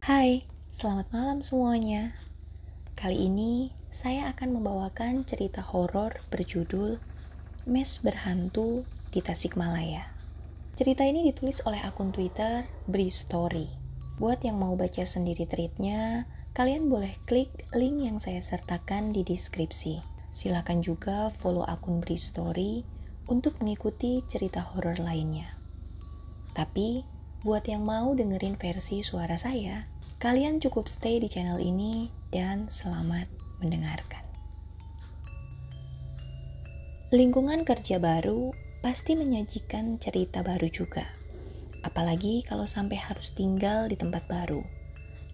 Hai, selamat malam semuanya. Kali ini saya akan membawakan cerita horor berjudul Mes Berhantu di Tasikmalaya. Cerita ini ditulis oleh akun Twitter Bristory. Buat yang mau baca sendiri tweetnya, kalian boleh klik link yang saya sertakan di deskripsi. Silakan juga follow akun Bristory untuk mengikuti cerita horor lainnya. Tapi, buat yang mau dengerin versi suara saya, kalian cukup stay di channel ini dan selamat mendengarkan. Lingkungan kerja baru pasti menyajikan cerita baru juga. Apalagi kalau sampai harus tinggal di tempat baru.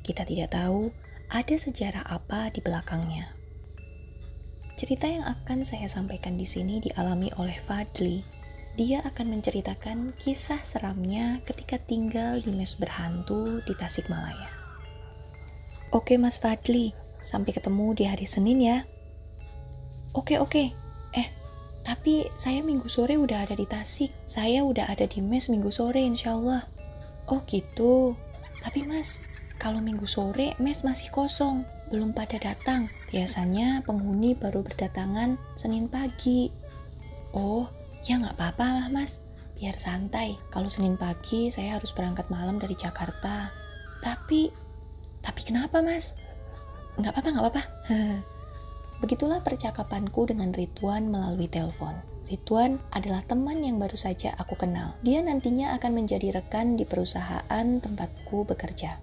Kita tidak tahu ada sejarah apa di belakangnya. Cerita yang akan saya sampaikan di sini dialami oleh Fadli. Dia akan menceritakan kisah seramnya ketika tinggal di mes berhantu di Tasikmalaya. Oke Mas Fadli, sampai ketemu di hari Senin ya. Oke. Tapi saya minggu sore udah ada di Tasik. Saya udah ada di mes minggu sore insya Allah. Oh gitu. Tapi Mas, kalau minggu sore mes masih kosong. Belum pada datang. Biasanya penghuni baru berdatangan Senin pagi. Oh, ya nggak apa-apa lah Mas. Biar santai. Kalau Senin pagi saya harus berangkat malam dari Jakarta. Tapi kenapa Mas? Nggak apa-apa. Begitulah percakapanku dengan Ridwan melalui telepon. Ridwan adalah teman yang baru saja aku kenal. Dia nantinya akan menjadi rekan di perusahaan tempatku bekerja.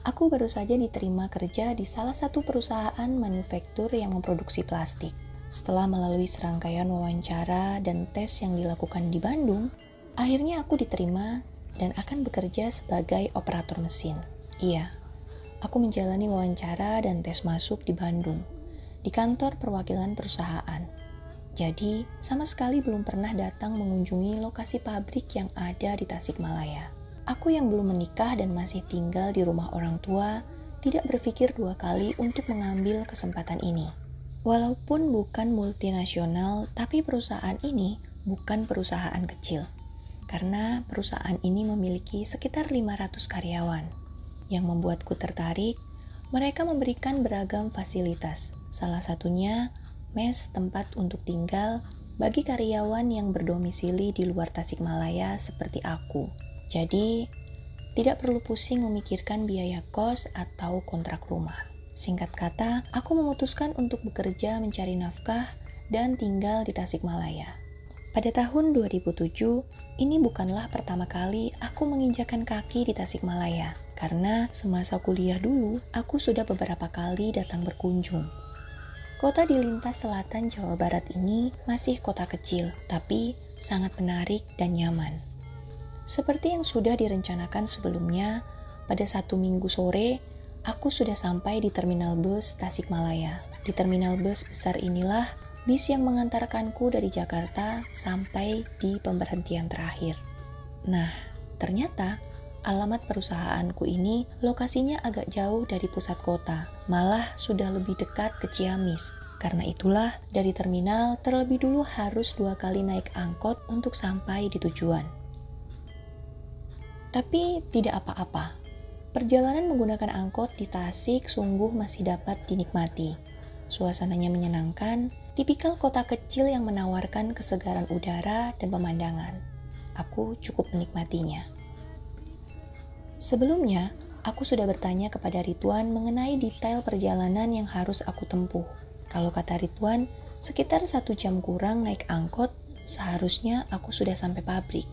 Aku baru saja diterima kerja di salah satu perusahaan manufaktur yang memproduksi plastik. Setelah melalui serangkaian wawancara dan tes yang dilakukan di Bandung, akhirnya aku diterima dan akan bekerja sebagai operator mesin. Iya, aku menjalani wawancara dan tes masuk di Bandung, di kantor perwakilan perusahaan. Jadi, sama sekali belum pernah datang mengunjungi lokasi pabrik yang ada di Tasikmalaya. Aku yang belum menikah dan masih tinggal di rumah orang tua, tidak berpikir dua kali untuk mengambil kesempatan ini. Walaupun bukan multinasional, tapi perusahaan ini bukan perusahaan kecil. Karena perusahaan ini memiliki sekitar 500 karyawan. Yang membuatku tertarik, mereka memberikan beragam fasilitas. Salah satunya, mes tempat untuk tinggal bagi karyawan yang berdomisili di luar Tasikmalaya seperti aku. Jadi, tidak perlu pusing memikirkan biaya kos atau kontrak rumah. Singkat kata, aku memutuskan untuk bekerja mencari nafkah dan tinggal di Tasikmalaya. Pada tahun 2007, ini bukanlah pertama kali aku menginjakan kaki di Tasikmalaya. Karena semasa kuliah dulu, aku sudah beberapa kali datang berkunjung. Kota di lintas selatan Jawa Barat ini masih kota kecil, tapi sangat menarik dan nyaman. Seperti yang sudah direncanakan sebelumnya, pada satu minggu sore, aku sudah sampai di terminal bus Tasikmalaya. Di terminal bus besar inilah bis yang mengantarkanku dari Jakarta sampai di pemberhentian terakhir. Nah, ternyata alamat perusahaanku ini lokasinya agak jauh dari pusat kota, malah sudah lebih dekat ke Ciamis. Karena itulah, dari terminal terlebih dulu harus 2 kali naik angkot untuk sampai di tujuan. Tapi tidak apa-apa. Perjalanan menggunakan angkot di Tasik sungguh masih dapat dinikmati. Suasananya menyenangkan, tipikal kota kecil yang menawarkan kesegaran udara dan pemandangan. Aku cukup menikmatinya. Sebelumnya, aku sudah bertanya kepada Ridwan mengenai detail perjalanan yang harus aku tempuh. Kalau kata Ridwan, sekitar 1 jam kurang naik angkot, seharusnya aku sudah sampai pabrik.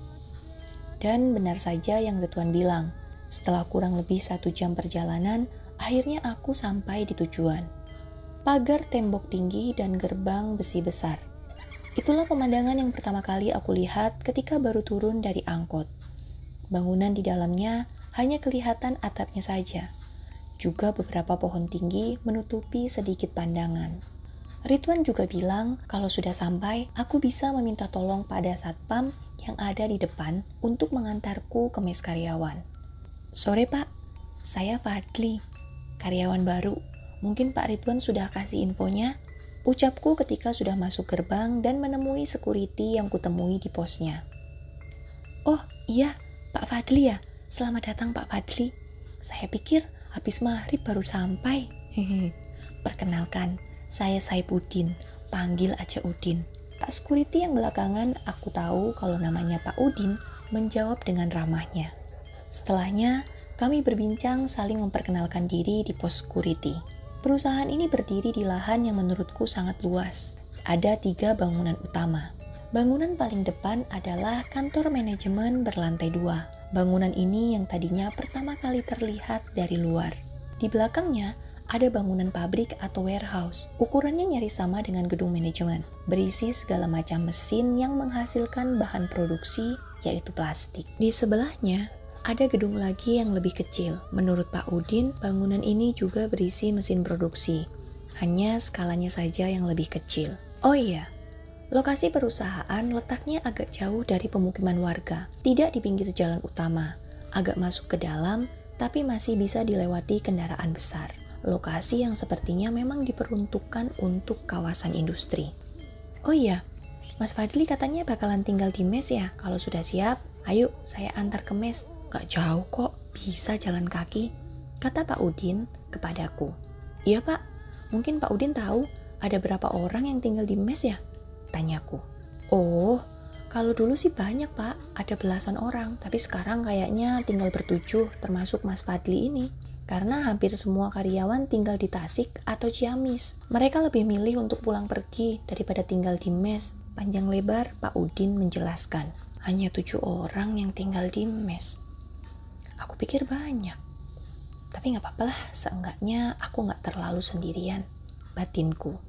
Dan benar saja yang Ridwan bilang, setelah kurang lebih 1 jam perjalanan, akhirnya aku sampai di tujuan. Pagar tembok tinggi dan gerbang besi besar. Itulah pemandangan yang pertama kali aku lihat ketika baru turun dari angkot. Bangunan di dalamnya hanya kelihatan atapnya saja. Juga beberapa pohon tinggi menutupi sedikit pandangan. Ridwan juga bilang kalau sudah sampai, aku bisa meminta tolong pada satpam yang ada di depan untuk mengantarku ke mes karyawan. Sore Pak, saya Fadli, karyawan baru. Mungkin Pak Ridwan sudah kasih infonya? Ucapku ketika sudah masuk gerbang dan menemui security yang kutemui di posnya. Oh iya, Pak Fadli ya? Selamat datang Pak Fadli. Saya pikir habis maghrib baru sampai. Hehe. Perkenalkan, saya Saipuddin, panggil aja Udin. Pak security yang belakangan aku tahu kalau namanya Pak Udin menjawab dengan ramahnya. Setelahnya, kami berbincang saling memperkenalkan diri di pos security. Perusahaan ini berdiri di lahan yang menurutku sangat luas. Ada 3 bangunan utama. Bangunan paling depan adalah kantor manajemen berlantai 2. Bangunan ini yang tadinya pertama kali terlihat dari luar. Di belakangnya, ada bangunan pabrik atau warehouse. Ukurannya nyaris sama dengan gedung manajemen. Berisi segala macam mesin yang menghasilkan bahan produksi, yaitu plastik. Di sebelahnya, ada gedung lagi yang lebih kecil. Menurut Pak Udin, bangunan ini juga berisi mesin produksi. Hanya skalanya saja yang lebih kecil. Oh iya, lokasi perusahaan letaknya agak jauh dari pemukiman warga. Tidak di pinggir jalan utama. Agak masuk ke dalam, tapi masih bisa dilewati kendaraan besar. Lokasi yang sepertinya memang diperuntukkan untuk kawasan industri. Oh iya, Mas Fadli katanya bakalan tinggal di mes ya. Kalau sudah siap, ayo saya antar ke mes. Gak jauh kok, bisa jalan kaki, kata Pak Udin kepadaku. Iya Pak, mungkin Pak Udin tahu ada berapa orang yang tinggal di mes ya? Tanyaku. Oh, kalau dulu sih banyak Pak, ada belasan orang. Tapi sekarang kayaknya tinggal ber-7, termasuk Mas Fadli ini. Karena hampir semua karyawan tinggal di Tasik atau Ciamis. Mereka lebih milih untuk pulang pergi daripada tinggal di mes. Panjang lebar Pak Udin menjelaskan. Hanya 7 orang yang tinggal di mes. Aku pikir banyak. Tapi gak apa-apa lah, seenggaknya aku gak terlalu sendirian. Batinku.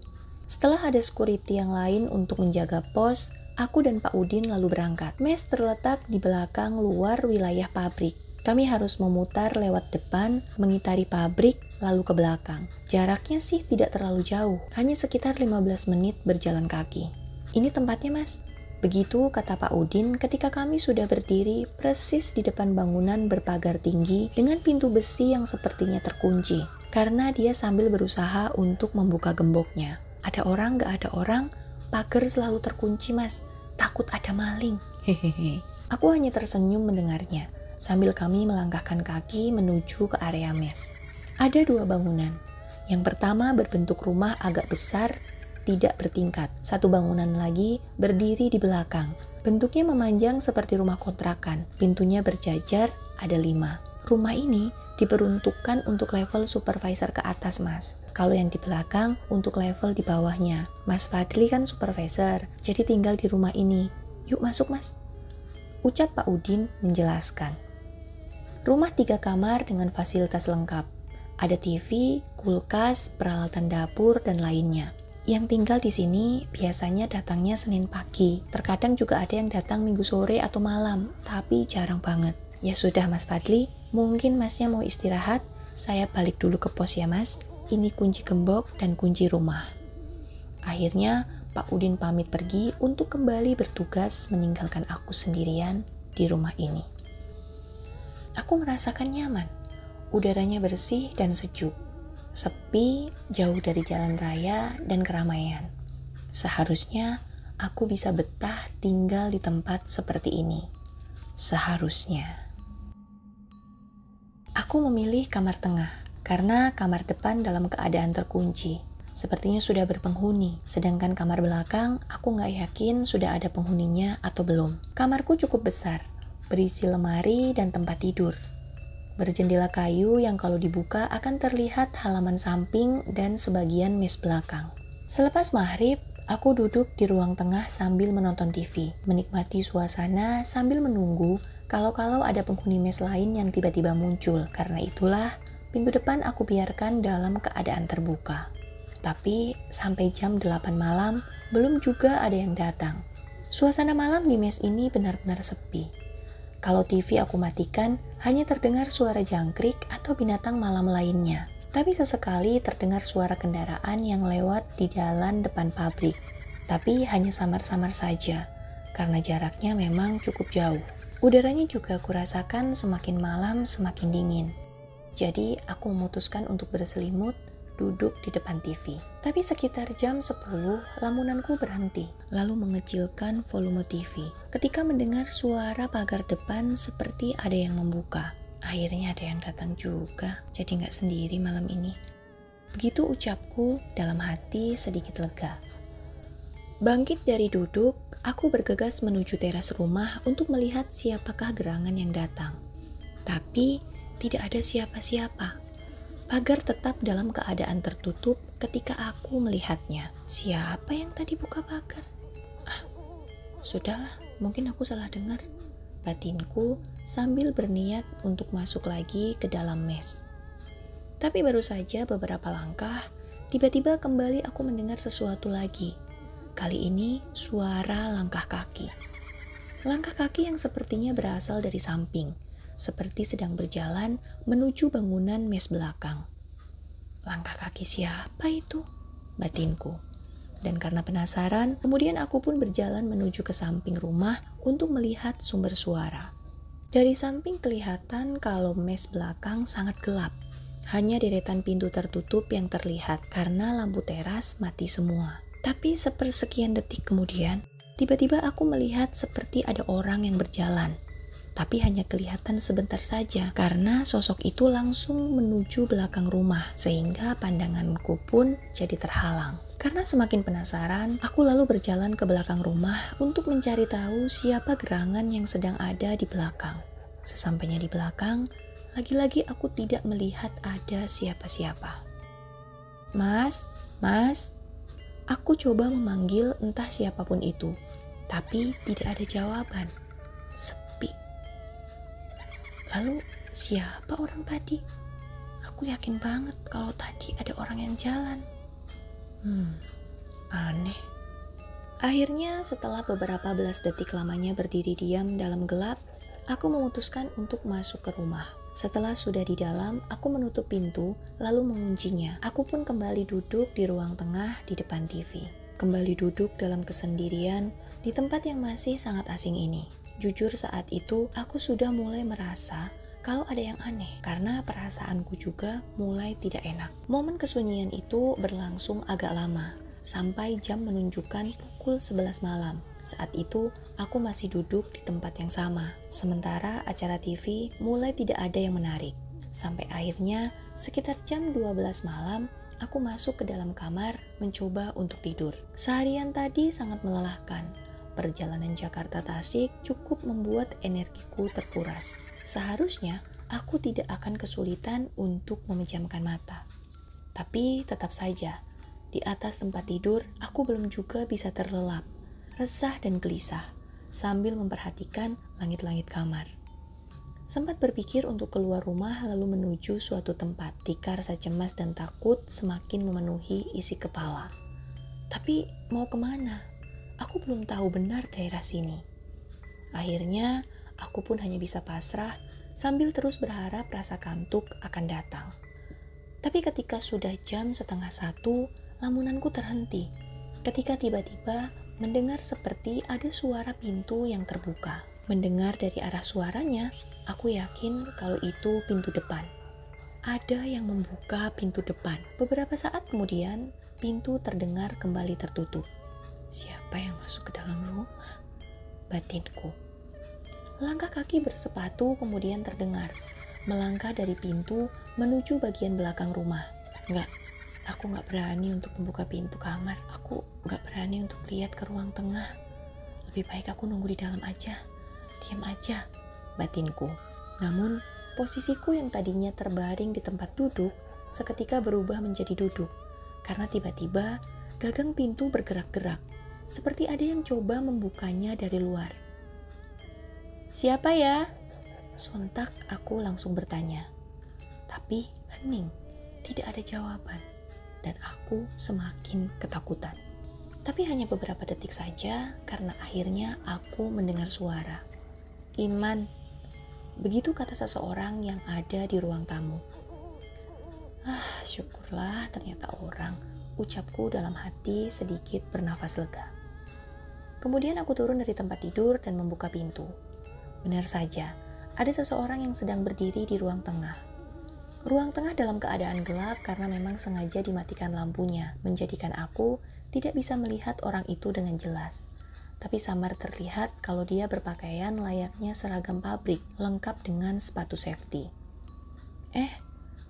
Setelah ada security yang lain untuk menjaga pos, aku dan Pak Udin lalu berangkat. Mes terletak di belakang luar wilayah pabrik. Kami harus memutar lewat depan, mengitari pabrik, lalu ke belakang. Jaraknya sih tidak terlalu jauh, hanya sekitar 15 menit berjalan kaki. Ini tempatnya Mas. Begitu kata Pak Udin ketika kami sudah berdiri persis di depan bangunan berpagar tinggi dengan pintu besi yang sepertinya terkunci. Karena dia sambil berusaha untuk membuka gemboknya. Ada orang gak ada orang, pagar selalu terkunci Mas. Takut ada maling. Hehehe. Aku hanya tersenyum mendengarnya. Sambil kami melangkahkan kaki menuju ke area mes. Ada 2 bangunan. Yang pertama berbentuk rumah agak besar, tidak bertingkat. Satu bangunan lagi berdiri di belakang. Bentuknya memanjang seperti rumah kontrakan. Pintunya berjajar, ada 5. Rumah ini diperuntukkan untuk level supervisor ke atas Mas. Kalau yang di belakang untuk level di bawahnya. Mas Fadli kan supervisor, jadi tinggal di rumah ini. Yuk masuk Mas, ucap Pak Udin menjelaskan. Rumah 3 kamar dengan fasilitas lengkap. Ada TV, kulkas, peralatan dapur, dan lainnya. Yang tinggal di sini biasanya datangnya Senin pagi. Terkadang juga ada yang datang Minggu sore atau malam, tapi jarang banget. Ya sudah Mas Fadli, mungkin Masnya mau istirahat. Saya balik dulu ke pos ya Mas. Ini kunci gembok dan kunci rumah. Akhirnya Pak Udin pamit pergi untuk kembali bertugas meninggalkan aku sendirian di rumah ini. Aku merasakan nyaman, udaranya bersih dan sejuk, sepi, jauh dari jalan raya dan keramaian. Seharusnya aku bisa betah tinggal di tempat seperti ini. Seharusnya. Aku memilih kamar tengah, karena kamar depan dalam keadaan terkunci. Sepertinya sudah berpenghuni, sedangkan kamar belakang aku nggak yakin sudah ada penghuninya atau belum. Kamarku cukup besar, berisi lemari dan tempat tidur. Berjendela kayu yang kalau dibuka akan terlihat halaman samping dan sebagian mes belakang. Selepas maghrib, aku duduk di ruang tengah sambil menonton TV, menikmati suasana sambil menunggu kalau ada penghuni mes lain yang tiba-tiba muncul. Karena itulah, pintu depan aku biarkan dalam keadaan terbuka. Tapi sampai jam 8 malam, belum juga ada yang datang. Suasana malam di mes ini benar-benar sepi. Kalau TV aku matikan, hanya terdengar suara jangkrik atau binatang malam lainnya. Tapi sesekali terdengar suara kendaraan yang lewat di jalan depan pabrik. Tapi hanya samar-samar saja, karena jaraknya memang cukup jauh. Udaranya juga kurasakan semakin malam semakin dingin. Jadi aku memutuskan untuk berselimut, duduk di depan TV. Tapi sekitar jam 10, lamunanku berhenti, lalu mengecilkan volume TV. Ketika mendengar suara pagar depan seperti ada yang membuka. Akhirnya ada yang datang juga, jadi gak sendiri malam ini. Begitu ucapku, dalam hati sedikit lega. Bangkit dari duduk, aku bergegas menuju teras rumah untuk melihat siapakah gerangan yang datang. Tapi tidak ada siapa-siapa. Pagar tetap dalam keadaan tertutup ketika aku melihatnya. Siapa yang tadi buka pagar? Sudahlah, mungkin aku salah dengar. Batinku sambil berniat untuk masuk lagi ke dalam mes. Tapi baru saja beberapa langkah, tiba-tiba kembali aku mendengar sesuatu lagi. Kali ini suara langkah kaki. Langkah kaki yang sepertinya berasal dari samping, seperti sedang berjalan menuju bangunan mes belakang. Langkah kaki siapa itu? Batinku. Dan karena penasaran, kemudian aku pun berjalan menuju ke samping rumah untuk melihat sumber suara. Dari samping kelihatan kalau mes belakang sangat gelap. Hanya deretan pintu tertutup yang terlihat karena lampu teras mati semua. Tapi sepersekian detik kemudian, tiba-tiba aku melihat seperti ada orang yang berjalan. Tapi hanya kelihatan sebentar saja karena sosok itu langsung menuju belakang rumah sehingga pandanganku pun jadi terhalang. Karena semakin penasaran, aku lalu berjalan ke belakang rumah untuk mencari tahu siapa gerangan yang sedang ada di belakang. Sesampainya di belakang, lagi-lagi aku tidak melihat ada siapa-siapa. Mas, Mas, aku coba memanggil entah siapapun itu, tapi tidak ada jawaban. Sepi. Lalu siapa orang tadi? Aku yakin banget kalau tadi ada orang yang jalan. Aneh. Akhirnya setelah beberapa belas detik lamanya berdiri diam dalam gelap, aku memutuskan untuk masuk ke rumah. Setelah sudah di dalam, aku menutup pintu lalu menguncinya. Aku pun kembali duduk di ruang tengah di depan TV. Kembali duduk dalam kesendirian di tempat yang masih sangat asing ini. Jujur saat itu aku sudah mulai merasa kalau ada yang aneh, karena perasaanku juga mulai tidak enak. Momen kesunyian itu berlangsung agak lama, sampai jam menunjukkan pukul 11 malam. Saat itu, aku masih duduk di tempat yang sama, sementara acara TV mulai tidak ada yang menarik. Sampai akhirnya, sekitar jam 12 malam, aku masuk ke dalam kamar mencoba untuk tidur. Seharian tadi sangat melelahkan. Perjalanan Jakarta-Tasik cukup membuat energiku terkuras. Seharusnya aku tidak akan kesulitan untuk memejamkan mata. Tapi tetap saja, di atas tempat tidur aku belum juga bisa terlelap, resah dan gelisah, sambil memperhatikan langit-langit kamar. Sempat berpikir untuk keluar rumah lalu menuju suatu tempat, ketika rasa cemas dan takut semakin memenuhi isi kepala. Tapi mau kemana? Aku belum tahu benar daerah sini. Akhirnya, aku pun hanya bisa pasrah sambil terus berharap rasa kantuk akan datang. Tapi ketika sudah jam 12:30, lamunanku terhenti. Ketika tiba-tiba mendengar seperti ada suara pintu yang terbuka. Mendengar dari arah suaranya, aku yakin kalau itu pintu depan. Ada yang membuka pintu depan. Beberapa saat kemudian, pintu terdengar kembali tertutup. Siapa yang masuk ke dalam rumah? Batinku. Langkah kaki bersepatu kemudian terdengar, melangkah dari pintu menuju bagian belakang rumah. Aku nggak berani untuk membuka pintu kamar. Aku nggak berani untuk lihat ke ruang tengah. Lebih baik aku nunggu di dalam aja. Diam aja, batinku. Namun, posisiku yang tadinya terbaring di tempat duduk, seketika berubah menjadi duduk. Karena tiba-tiba, gagang pintu bergerak-gerak, seperti ada yang coba membukanya dari luar. Siapa ya? Sontak aku langsung bertanya. Tapi hening, tidak ada jawaban, dan aku semakin ketakutan. Tapi hanya beberapa detik saja, karena akhirnya aku mendengar suara. Iman, begitu kata seseorang yang ada di ruang tamu. Syukurlah ternyata orang, ucapku dalam hati sedikit bernafas lega. Kemudian aku turun dari tempat tidur dan membuka pintu. Benar saja, ada seseorang yang sedang berdiri di ruang tengah. Ruang tengah dalam keadaan gelap karena memang sengaja dimatikan lampunya, menjadikan aku tidak bisa melihat orang itu dengan jelas. tapi samar terlihat kalau dia berpakaian layaknya seragam pabrik, lengkap dengan sepatu safety.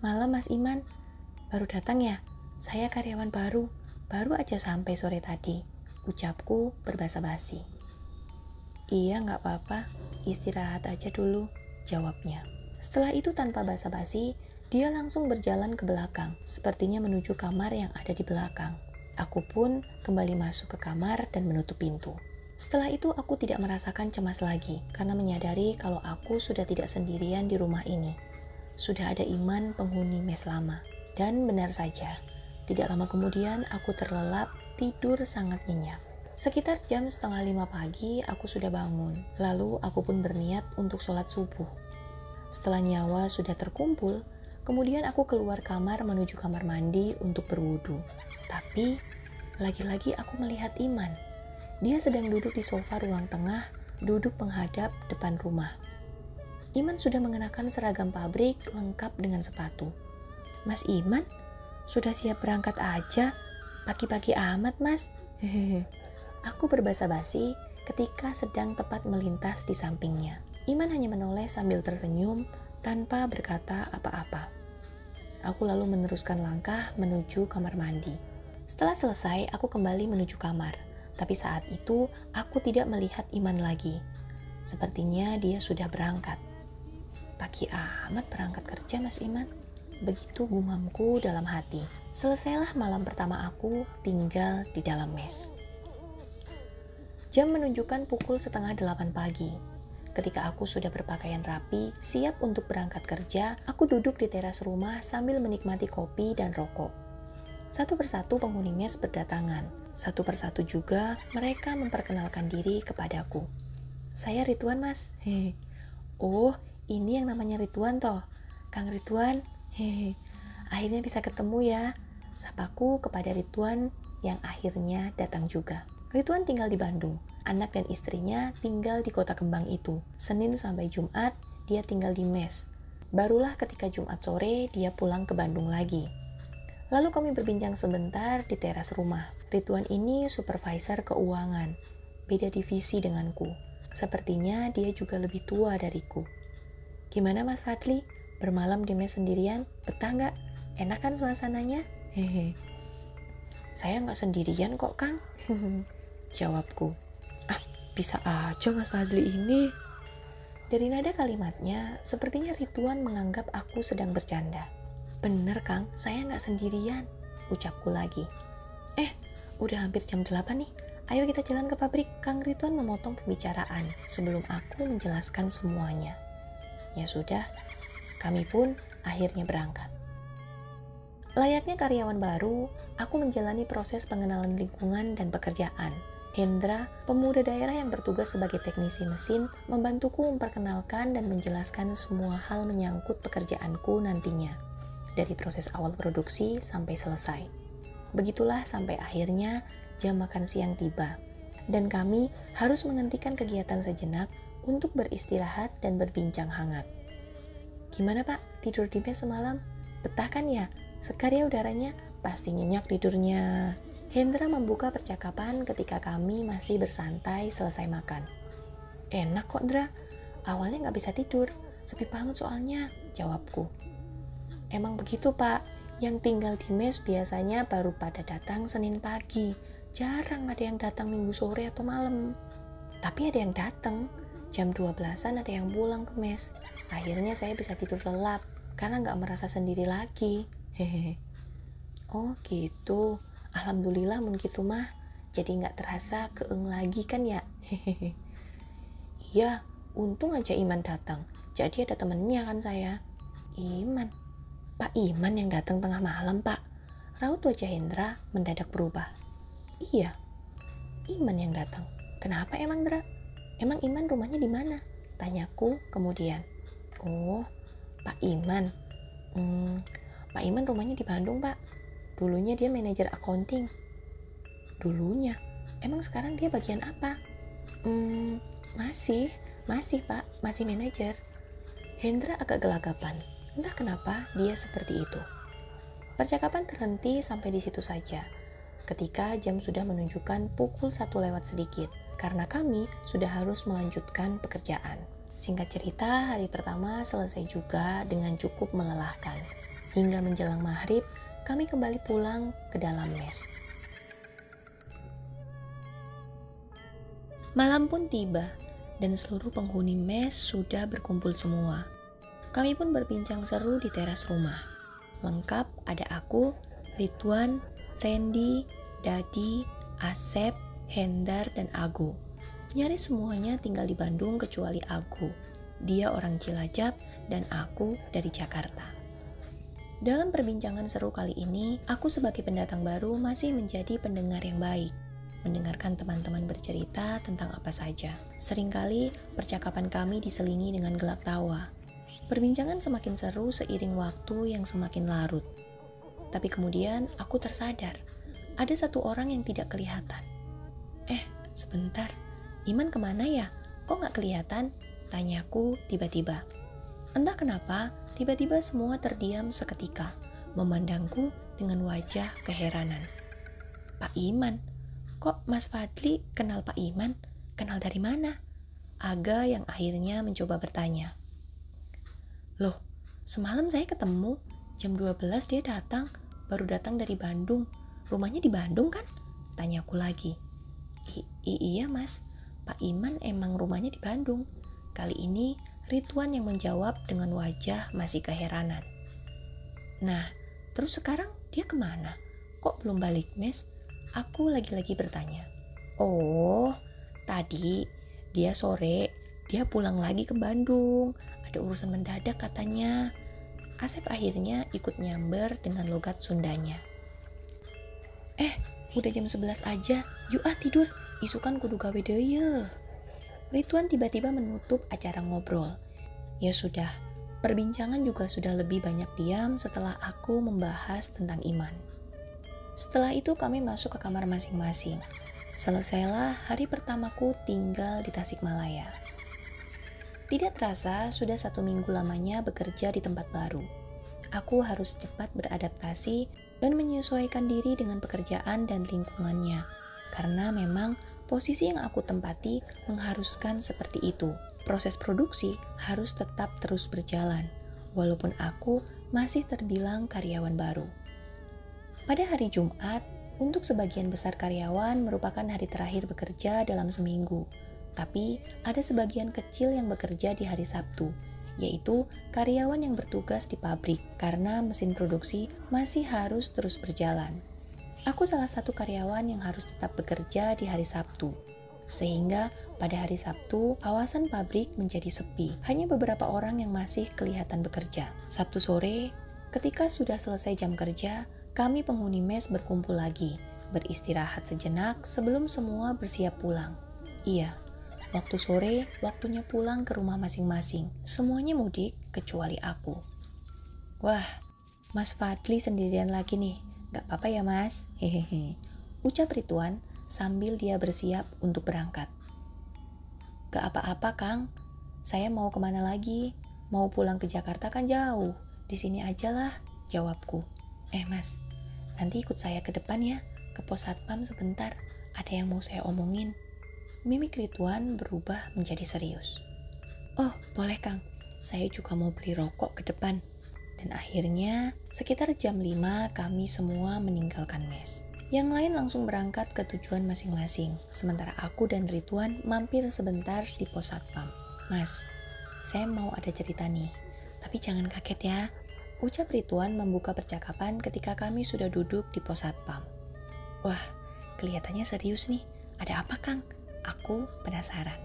Malam Mas Iman, baru datang ya? Saya karyawan baru aja sampai sore tadi, ucapku berbasa-basi. Iya, nggak apa-apa, istirahat aja dulu, jawabnya. Setelah itu tanpa basa-basi, dia langsung berjalan ke belakang, sepertinya menuju kamar yang ada di belakang. Aku pun kembali masuk ke kamar dan menutup pintu. Setelah itu aku tidak merasakan cemas lagi, karena menyadari kalau aku sudah tidak sendirian di rumah ini. Sudah ada Iman, penghuni mes lama. Dan benar saja, tidak lama kemudian aku terlelap tidur sangat nyenyak. Sekitar jam 4:30 pagi aku sudah bangun, lalu aku pun berniat untuk sholat subuh. Setelah nyawa sudah terkumpul, kemudian aku keluar kamar menuju kamar mandi untuk berwudu. Tapi, lagi-lagi aku melihat Iman. Dia sedang duduk di sofa ruang tengah, duduk menghadap depan rumah. Iman sudah mengenakan seragam pabrik lengkap dengan sepatu. Mas Iman, sudah siap berangkat aja? Pagi-pagi amat, Mas. Hehehe. Aku berbasa-basi ketika sedang tepat melintas di sampingnya. Iman hanya menoleh sambil tersenyum tanpa berkata apa-apa. Aku lalu meneruskan langkah menuju kamar mandi. Setelah selesai, aku kembali menuju kamar. Tapi saat itu, aku tidak melihat Iman lagi. Sepertinya dia sudah berangkat. Pagi amat berangkat kerja Mas Iman. Begitu gumamku dalam hati. Selesailah malam pertama aku tinggal di dalam mes. Jam menunjukkan pukul 7:30 pagi. Ketika aku sudah berpakaian rapi, siap untuk berangkat kerja, aku duduk di teras rumah sambil menikmati kopi dan rokok. Satu persatu penghuni mes berdatangan. Satu persatu juga mereka memperkenalkan diri kepadaku. Saya Ridwan, Mas. Hehe. Oh, ini yang namanya Ridwan toh. Kang Ridwan. Hehe. Akhirnya bisa ketemu ya. Sapaku kepada Ridwan yang akhirnya datang juga. Ridwan tinggal di Bandung. Anak dan istrinya tinggal di kota kembang itu. Senin sampai Jumat, dia tinggal di mes. Barulah ketika Jumat sore, dia pulang ke Bandung lagi. Lalu kami berbincang sebentar di teras rumah. Ridwan ini supervisor keuangan. Beda divisi denganku. Sepertinya dia juga lebih tua dariku. Gimana Mas Fadli? Bermalam di mes sendirian? Betah nggak? Enak kan suasananya? Hehe. Saya nggak sendirian kok, Kang. Jawabku. Bisa aja Mas Fadli ini. Dari nada kalimatnya, sepertinya Ridwan menganggap aku sedang bercanda. Bener Kang, saya nggak sendirian, ucapku lagi. Udah hampir jam 8 nih. Ayo kita jalan ke pabrik. Kang Ridwan memotong pembicaraan sebelum aku menjelaskan semuanya. Ya sudah, kami pun akhirnya berangkat. Layaknya karyawan baru, aku menjalani proses pengenalan lingkungan dan pekerjaan. Hendra, pemuda daerah yang bertugas sebagai teknisi mesin, membantuku memperkenalkan dan menjelaskan semua hal menyangkut pekerjaanku nantinya, dari proses awal produksi sampai selesai. Begitulah sampai akhirnya jam makan siang tiba, dan kami harus menghentikan kegiatan sejenak untuk beristirahat dan berbincang hangat. Gimana Pak, tidur di mes semalam? Betah kan ya? Sekar ya udaranya? Pasti nyenyak tidurnya. Hendra membuka percakapan ketika kami masih bersantai selesai makan. Enak kok Ndra, awalnya nggak bisa tidur, sepi banget soalnya, jawabku. Emang begitu Pak, yang tinggal di mes biasanya baru pada datang Senin pagi, jarang ada yang datang Minggu sore atau malam. Tapi ada yang datang, jam 12-an ada yang pulang ke mes. Akhirnya saya bisa tidur lelap, karena nggak merasa sendiri lagi. Hehehe. Oh gitu. Alhamdulillah mun gitu mah, jadi nggak terasa keeng lagi kan ya. Hehehe. Iya, untung aja Iman datang. Jadi ada temennya kan saya. Iman? Pak Iman yang datang tengah malam Pak. Raut wajah Hendra mendadak berubah. Iya, Iman yang datang. Kenapa emang Dra? Emang Iman rumahnya di mana? Tanyaku kemudian. Oh, Pak Iman. Pak Iman rumahnya di Bandung Pak. Dulunya dia manajer accounting. Dulunya? Emang sekarang dia bagian apa? Masih Pak, masih manajer. Hendra agak gelagapan. Entah kenapa dia seperti itu. Percakapan terhenti sampai di situ saja. ketika jam sudah menunjukkan pukul 1 lewat sedikit, karena kami sudah harus melanjutkan pekerjaan. Singkat cerita, hari pertama selesai juga dengan cukup melelahkan. Hingga menjelang maghrib, kami kembali pulang ke dalam mes. Malam pun tiba, dan seluruh penghuni mes sudah berkumpul semua. Kami pun berbincang seru di teras rumah. Lengkap ada aku, Ridwan, Randy, Dadi, Asep, Hendar, dan Agu. Nyaris semuanya tinggal di Bandung kecuali Agu. Dia orang Cilacap dan aku dari Jakarta. Dalam perbincangan seru kali ini, aku sebagai pendatang baru masih menjadi pendengar yang baik. Mendengarkan teman-teman bercerita tentang apa saja. Seringkali percakapan kami diselingi dengan gelak tawa. Perbincangan semakin seru seiring waktu yang semakin larut. Tapi kemudian aku tersadar, ada satu orang yang tidak kelihatan. Sebentar, Iman kemana ya? Kok gak kelihatan? Tanyaku tiba-tiba. Entah kenapa, tiba-tiba semua terdiam seketika, memandangku dengan wajah keheranan. Pak Iman? Kok Mas Fadli kenal Pak Iman? Kenal dari mana? Aga yang akhirnya mencoba bertanya. Loh, semalam saya ketemu, jam 12 dia datang, baru datang dari Bandung. Rumahnya di Bandung kan? Tanyaku lagi. Iya mas, Pak Iman emang rumahnya di Bandung. Kali ini Ridwan yang menjawab dengan wajah masih keheranan. Nah, terus sekarang dia kemana? Kok belum balik mes? Aku lagi-lagi bertanya. Oh, tadi dia sore, dia pulang lagi ke Bandung. Ada urusan mendadak katanya. Asep akhirnya ikut nyamber dengan logat Sundanya. Udah jam 11 aja, yuk tidur, isukan kudu gawe deui. Ridwan tiba-tiba menutup acara ngobrol. Ya sudah, perbincangan juga sudah lebih banyak diam setelah aku membahas tentang Iman. Setelah itu kami masuk ke kamar masing-masing. Selesailah hari pertamaku tinggal di Tasikmalaya. Tidak terasa sudah 1 minggu lamanya bekerja di tempat baru. Aku harus cepat beradaptasi dan menyesuaikan diri dengan pekerjaan dan lingkungannya. Karena memang posisi yang aku tempati mengharuskan seperti itu. Proses produksi harus tetap terus berjalan, walaupun aku masih terbilang karyawan baru. Pada hari Jumat, untuk sebagian besar karyawan merupakan hari terakhir bekerja dalam seminggu. Tapi ada sebagian kecil yang bekerja di hari Sabtu, yaitu karyawan yang bertugas di pabrik karena mesin produksi masih harus terus berjalan. Aku salah satu karyawan yang harus tetap bekerja di hari Sabtu. Sehingga pada hari Sabtu, kawasan pabrik menjadi sepi. Hanya beberapa orang yang masih kelihatan bekerja. Sabtu sore, ketika sudah selesai jam kerja, kami penghuni mes berkumpul lagi, beristirahat sejenak sebelum semua bersiap pulang. Iya, waktu sore, waktunya pulang ke rumah masing-masing. Semuanya mudik, kecuali aku. Wah, Mas Fadli sendirian lagi nih. Gak apa-apa ya mas, hehehe. Ucap Ridwan sambil dia bersiap untuk berangkat. Gak apa-apa Kang, saya mau kemana lagi? Mau pulang ke Jakarta kan jauh. Di sini aja lah, jawabku. Mas, nanti ikut saya ke depan ya, ke pos satpam sebentar. Ada yang mau saya omongin. Mimik Ridwan berubah menjadi serius. Oh, boleh Kang. Saya juga mau beli rokok ke depan. Dan akhirnya, sekitar jam 5 kami semua meninggalkan mes. Yang lain langsung berangkat ke tujuan masing-masing. Sementara aku dan Ridwan mampir sebentar di pos satpam. Mas, saya mau ada cerita nih. Tapi jangan kaget ya. Ucap Ridwan membuka percakapan ketika kami sudah duduk di pos satpam. Wah, kelihatannya serius nih. Ada apa Kang? Aku penasaran.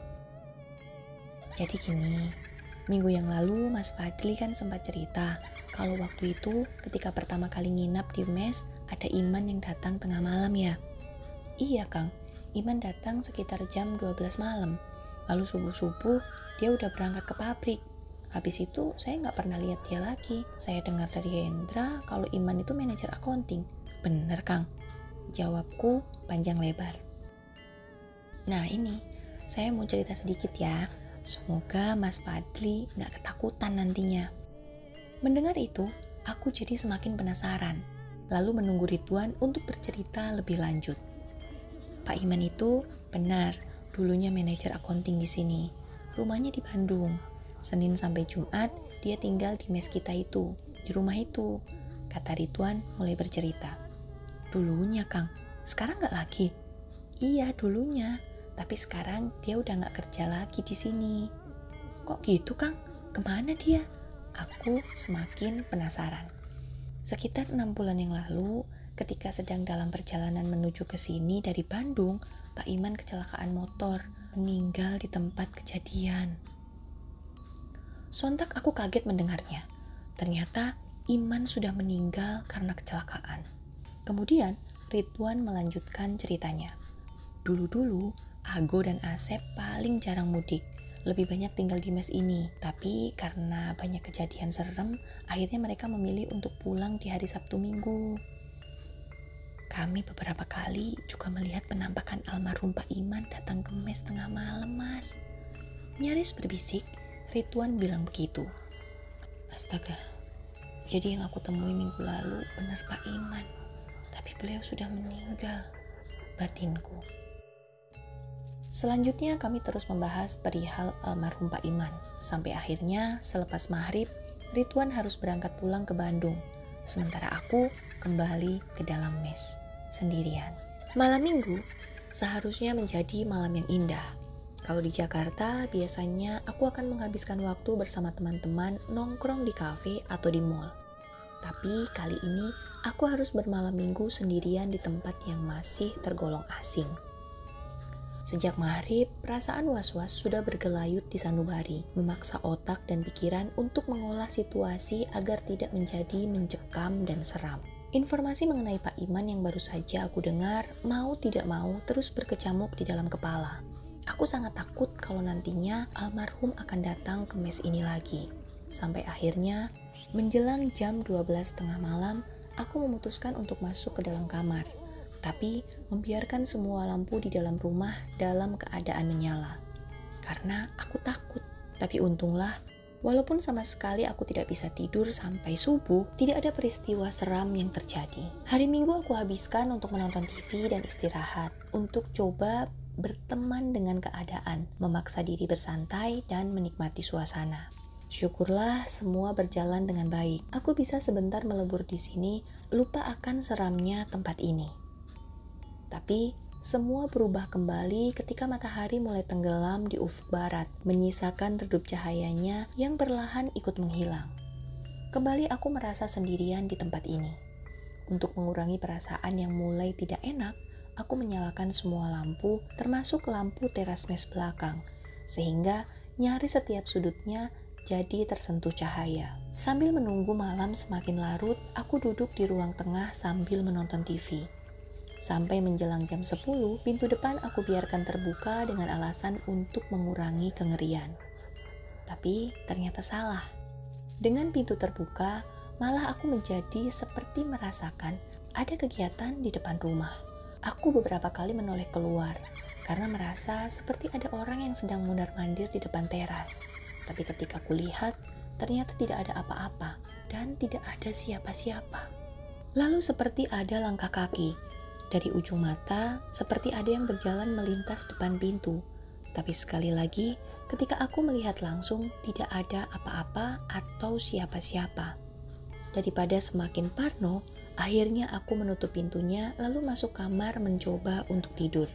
Jadi gini, minggu yang lalu Mas Fadli kan sempat cerita kalau waktu itu ketika pertama kali nginap di mes ada Iman yang datang tengah malam ya. Iya Kang, Iman datang sekitar jam 12 malam. Lalu subuh-subuh dia udah berangkat ke pabrik. Habis itu saya nggak pernah lihat dia lagi. Saya dengar dari Hendra kalau Iman itu manajer accounting. Bener Kang, jawabku panjang lebar. Nah ini, saya mau cerita sedikit ya. Semoga Mas Fadli nggak ketakutan nantinya. Mendengar itu, aku jadi semakin penasaran. lalu menunggu Ridwan untuk bercerita lebih lanjut. Pak Iman itu benar, dulunya manajer accounting di sini. Rumahnya di Bandung. Senin sampai Jumat dia tinggal di mes kita itu, di rumah itu, kata Ridwan mulai bercerita. Dulunya Kang, sekarang nggak lagi? Iya dulunya, tapi sekarang dia udah nggak kerja lagi di sini. Kok gitu Kang? Kemana dia? Aku semakin penasaran. Sekitar 6 bulan yang lalu, ketika sedang dalam perjalanan menuju ke sini dari Bandung, Pak Iman kecelakaan motor, meninggal di tempat kejadian. Sontak aku kaget mendengarnya. Ternyata Iman sudah meninggal karena kecelakaan. Kemudian Ridwan melanjutkan ceritanya. Dulu-dulu, Ago dan Asep paling jarang mudik. Lebih banyak tinggal di mes ini, tapi karena banyak kejadian serem, akhirnya mereka memilih untuk pulang di hari Sabtu Minggu. Kami beberapa kali juga melihat penampakan almarhum Pak Iman datang ke mes tengah malam, Mas. Nyaris berbisik, Ridwan bilang begitu. Astaga, jadi yang aku temui minggu lalu benar Pak Iman, tapi beliau sudah meninggal, batinku. Selanjutnya kami terus membahas perihal almarhum Pak Iman. Sampai akhirnya selepas maghrib, Ridwan harus berangkat pulang ke Bandung. Sementara aku kembali ke dalam mes, sendirian. Malam minggu seharusnya menjadi malam yang indah. Kalau di Jakarta, biasanya aku akan menghabiskan waktu bersama teman-teman nongkrong di kafe atau di mall. Tapi kali ini aku harus bermalam minggu sendirian di tempat yang masih tergolong asing. Sejak maghrib, perasaan was-was sudah bergelayut di sanubari, memaksa otak dan pikiran untuk mengolah situasi agar tidak menjadi mencekam dan seram. Informasi mengenai Pak Iman yang baru saja aku dengar, mau tidak mau terus berkecamuk di dalam kepala. Aku sangat takut kalau nantinya almarhum akan datang ke mes ini lagi. Sampai akhirnya, menjelang jam 12:30 malam, aku memutuskan untuk masuk ke dalam kamar. Tapi membiarkan semua lampu di dalam rumah dalam keadaan menyala. Karena aku takut. Tapi untunglah, walaupun sama sekali aku tidak bisa tidur sampai subuh, tidak ada peristiwa seram yang terjadi. Hari Minggu aku habiskan untuk menonton TV dan istirahat, untuk coba berteman dengan keadaan, memaksa diri bersantai dan menikmati suasana. Syukurlah semua berjalan dengan baik. Aku bisa sebentar melebur di sini, lupa akan seramnya tempat ini. Tapi semua berubah kembali ketika matahari mulai tenggelam di ufuk barat, menyisakan redup cahayanya yang perlahan ikut menghilang. Kembali aku merasa sendirian di tempat ini. Untuk mengurangi perasaan yang mulai tidak enak, aku menyalakan semua lampu, termasuk lampu teras mes belakang, sehingga nyaris setiap sudutnya jadi tersentuh cahaya. Sambil menunggu malam semakin larut, aku duduk di ruang tengah sambil menonton TV. Sampai menjelang jam 10, pintu depan aku biarkan terbuka dengan alasan untuk mengurangi kengerian. Tapi ternyata salah. Dengan pintu terbuka, malah aku menjadi seperti merasakan ada kegiatan di depan rumah. Aku beberapa kali menoleh keluar, karena merasa seperti ada orang yang sedang mondar-mandir di depan teras. Tapi ketika kulihat, ternyata tidak ada apa-apa dan tidak ada siapa-siapa. Lalu seperti ada langkah kaki. Dari ujung mata, seperti ada yang berjalan melintas depan pintu. Tapi sekali lagi, ketika aku melihat langsung, tidak ada apa-apa atau siapa-siapa. Daripada semakin parno, akhirnya aku menutup pintunya lalu masuk kamar mencoba untuk tidur.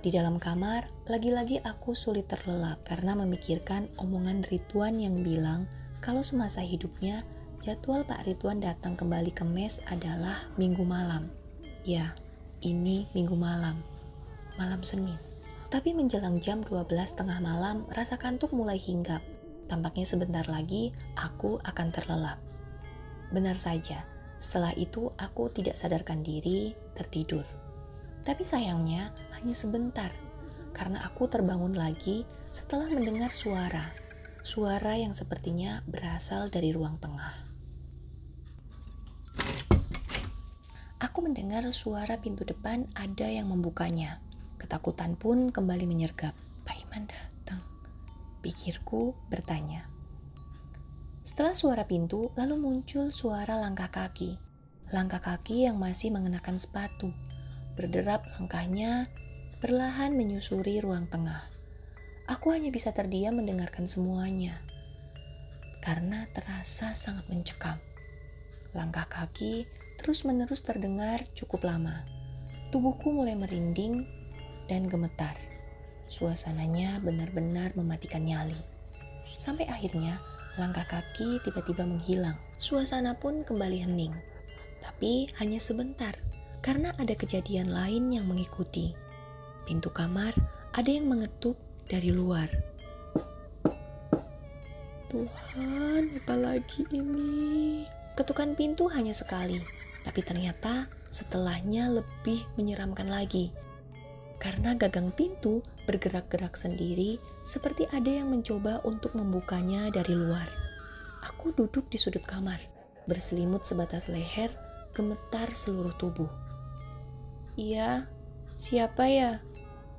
Di dalam kamar, lagi-lagi aku sulit terlelap karena memikirkan omongan Ridwan yang bilang kalau semasa hidupnya, jadwal Pak Ridwan datang kembali ke mes adalah Minggu malam. Ya, ini Minggu malam, malam Senin. Tapi menjelang jam 12:30 malam, rasa kantuk mulai hinggap. Tampaknya sebentar lagi aku akan terlelap. Benar saja, setelah itu aku tidak sadarkan diri, tertidur. Tapi sayangnya hanya sebentar, karena aku terbangun lagi setelah mendengar suara yang sepertinya berasal dari ruang tengah. Aku mendengar suara pintu depan ada yang membukanya. Ketakutan pun kembali menyergap. Pak Iman datang, pikirku bertanya. Setelah suara pintu, lalu muncul suara langkah kaki. Langkah kaki yang masih mengenakan sepatu. Berderap langkahnya, perlahan menyusuri ruang tengah. Aku hanya bisa terdiam mendengarkan semuanya, karena terasa sangat mencekam. Langkah kaki terus-menerus terdengar cukup lama. Tubuhku mulai merinding dan gemetar. Suasananya benar-benar mematikan nyali. Sampai akhirnya, langkah kaki tiba-tiba menghilang. Suasana pun kembali hening. Tapi hanya sebentar, karena ada kejadian lain yang mengikuti. Pintu kamar ada yang mengetuk dari luar. Tuhan, apalagi ini? Ketukan pintu hanya sekali, tapi ternyata setelahnya lebih menyeramkan lagi. Karena gagang pintu bergerak-gerak sendiri seperti ada yang mencoba untuk membukanya dari luar. Aku duduk di sudut kamar, berselimut sebatas leher, gemetar seluruh tubuh. Iya, siapa ya?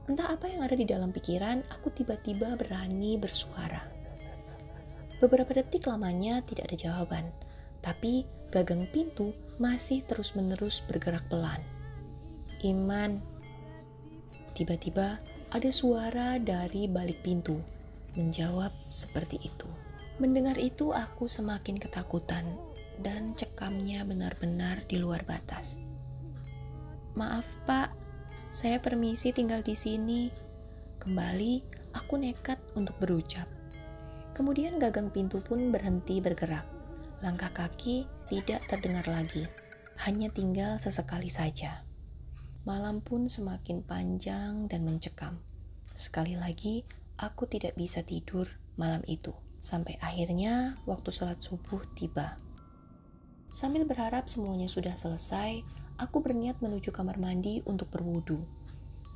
Entah apa yang ada di dalam pikiran, aku tiba-tiba berani bersuara. Beberapa detik lamanya tidak ada jawaban, tapi gagang pintu masih terus-menerus bergerak pelan. Iman. Tiba-tiba ada suara dari balik pintu, menjawab seperti itu. Mendengar itu aku semakin ketakutan dan cekamnya benar-benar di luar batas. Maaf Pak, saya permisi tinggal di sini. Kembali aku nekat untuk berucap. Kemudian gagang pintu pun berhenti bergerak. Langkah kaki tidak terdengar lagi, hanya tinggal sesekali saja. Malam pun semakin panjang dan mencekam. Sekali lagi, aku tidak bisa tidur malam itu. Sampai akhirnya waktu sholat subuh tiba. Sambil berharap semuanya sudah selesai, aku berniat menuju kamar mandi untuk berwudu.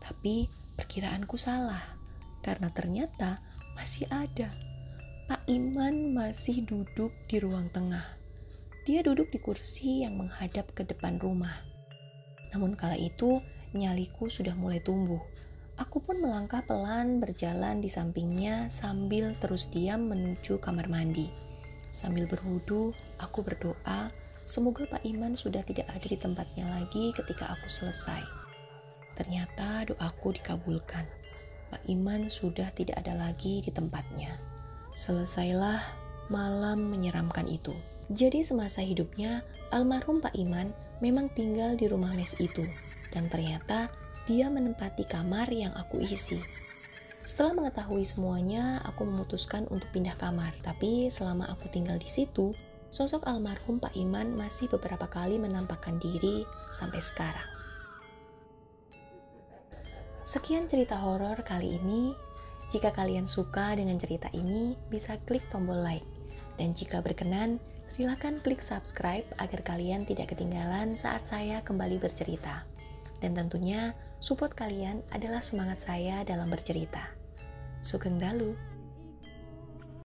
Tapi perkiraanku salah, karena ternyata masih ada. Pak Iman masih duduk di ruang tengah. Dia duduk di kursi yang menghadap ke depan rumah. Namun kala itu, nyaliku sudah mulai tumbuh. Aku pun melangkah pelan berjalan di sampingnya sambil terus diam menuju kamar mandi. Sambil berwudu, aku berdoa, semoga Pak Iman sudah tidak ada di tempatnya lagi ketika aku selesai. Ternyata doaku dikabulkan. Pak Iman sudah tidak ada lagi di tempatnya. Selesailah malam menyeramkan itu. Jadi semasa hidupnya, almarhum Pak Iman memang tinggal di rumah mes itu. Dan ternyata dia menempati kamar yang aku isi. Setelah mengetahui semuanya, aku memutuskan untuk pindah kamar. Tapi selama aku tinggal di situ, sosok almarhum Pak Iman masih beberapa kali menampakkan diri sampai sekarang. Sekian cerita horor kali ini. Jika kalian suka dengan cerita ini, bisa klik tombol like. Dan jika berkenan, silakan klik subscribe agar kalian tidak ketinggalan saat saya kembali bercerita. Dan tentunya, support kalian adalah semangat saya dalam bercerita. Sugeng Dalu.